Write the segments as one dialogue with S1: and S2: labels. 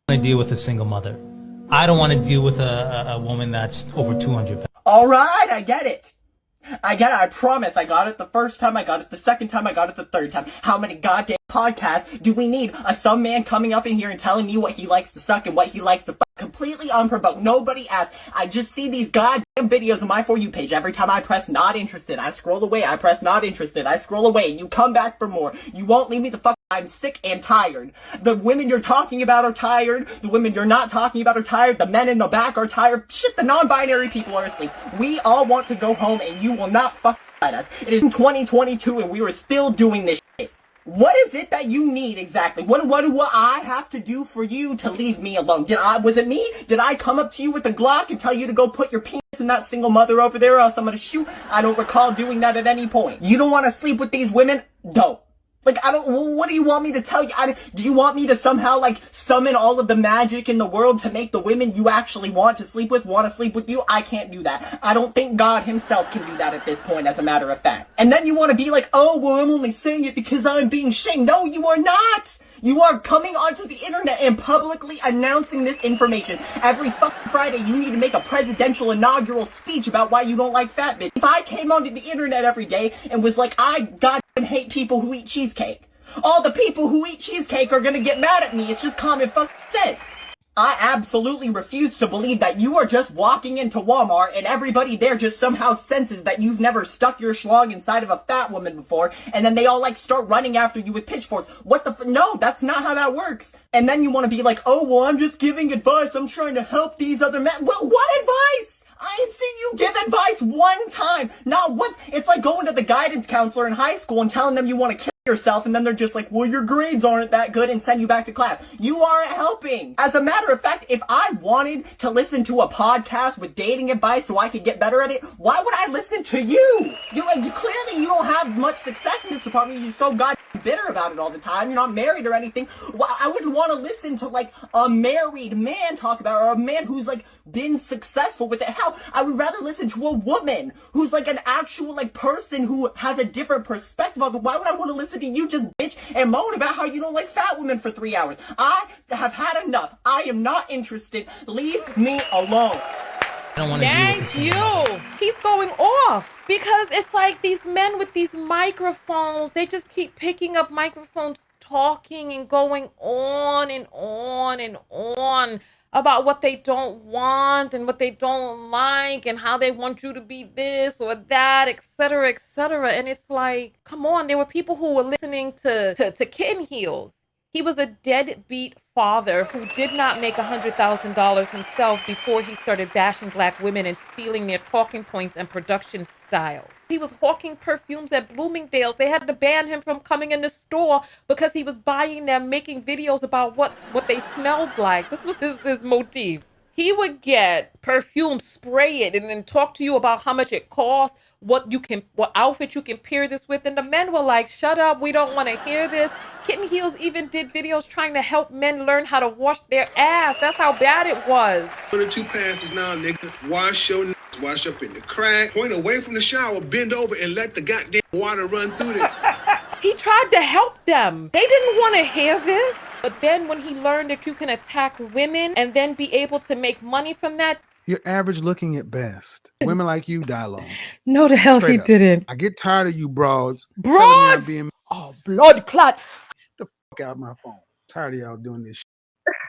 S1: want to deal with a single mother. I don't want to deal with a woman that's over 200 pounds.
S2: All right, I get it. I promise. I got it the first time, I got it the second time, I got it the third time. How many goddamn podcasts do we need? Some man coming up in here and telling me what he likes to suck and what he likes to fuck completely unprovoked. Nobody asked. I just see these goddamn videos on my For You page. Every time I press not interested, I scroll away. I press not interested, I scroll away. You come back for more. You won't leave me the fuck. I'm sick and tired. The women you're talking about are tired. The women you're not talking about are tired. The men in the back are tired. Shit, the non-binary people are asleep. We all want to go home and you will not fuck let us. It is 2022 and we are still doing this shit. What is it that you need exactly? What do I have to do for you to leave me alone? Was it me? Did I come up to you with a Glock and tell you to go put your penis in that single mother over there or else I'm gonna shoot? I don't recall doing that at any point. You don't want to sleep with these women? Don't. Like, what do you want me to tell you? Do you want me to somehow, like, summon all of the magic in the world to make the women you actually want to sleep with you? I can't do that. I don't think God himself can do that at this point, as a matter of fact. And then you want to be like, oh, well, I'm only saying it because I'm being shamed. No, you are not! You are coming onto the internet and publicly announcing this information. Every fucking Friday, you need to make a presidential inaugural speech about why you don't like fat bitch. If I came onto the internet every day and was like, I goddamn hate people who eat cheesecake, all the people who eat cheesecake are gonna get mad at me. It's just common fucking sense. I absolutely refuse to believe that you are just walking into Walmart and everybody there just somehow senses that you've never stuck your schlong inside of a fat woman before, and then they all like start running after you with pitchforks. What the no, that's not how that works. And then you want to be like, oh, well, I'm just giving advice. I'm trying to help these other men. Well, what advice? I ain't seen you give advice one time. Not once. It's like going to the guidance counselor in high school and telling them you want to kill yourself, and then they're just like, well, your grades aren't that good, and send you back to class. You aren't helping. As a matter of fact, if I wanted to listen to a podcast with dating advice so I could get better at it, why would I listen to you? Clearly you don't have much success in this department. You're so goddamn bitter about it all the time. You're not married or anything. Well, I wouldn't want to listen to like a married man talk about it, or a man who's like been successful with it. Hell, I would rather listen to a woman who's like an actual like person who has a different perspective of it. Why would I want to listen to you just bitch and moan about how you don't like fat women for 3 hours? I have had enough. I am not interested. Leave me alone.
S3: Thank you. He's going off because it's like these men with these microphones, they just keep picking up microphones, talking and going on and on and on about what they don't want and what they don't like and how they want you to be this or that, etc., etc. And it's like, come on, there were people who were listening to Kitten Heels. He was a deadbeat father who did not make $100,000 himself before he started bashing black women and stealing their talking points and production style. He was hawking perfumes at Bloomingdale's. They had to ban him from coming in the store because he was buying them, making videos about what they smelled like. This was his motif. He would get perfume, spray it, and then talk to you about how much it costs, what outfit you can pair this with. And the men were like, shut up, we don't want to hear this. Kitten Heels even did videos trying to help men learn how to wash their ass. That's how bad it was.
S4: 1 or 2 passes now, nigga. Wash your ass, wash up in the crack, point away from the shower, bend over, and let the goddamn water run through it.
S3: He tried to help them. They didn't want to hear this. But then when he learned that you can attack women and then be able to make money from that.
S5: You're average looking at best. Women like you die alone.
S3: No, the hell he didn't.
S5: I get tired of you broads.
S3: Broads? Oh, blood clot.
S5: Get the fuck out of my phone. Tired of y'all doing this shit.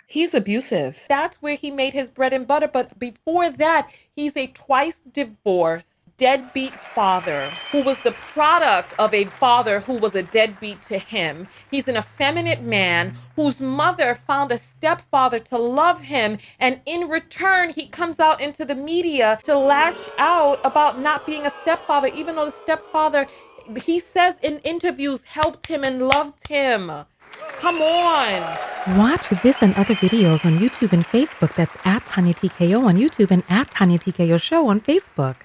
S3: He's abusive. That's where he made his bread and butter. But before that, he's a twice divorced deadbeat father who was the product of a father who was a deadbeat to him. He's an effeminate man whose mother found a stepfather to love him, and in return he comes out into the media to lash out about not being a stepfather, even though the stepfather, he says in interviews, helped him and loved him. Come on.
S6: Watch this and other videos on YouTube and Facebook. That's @TonyaTKO on YouTube and @TonyaTKO Show on Facebook.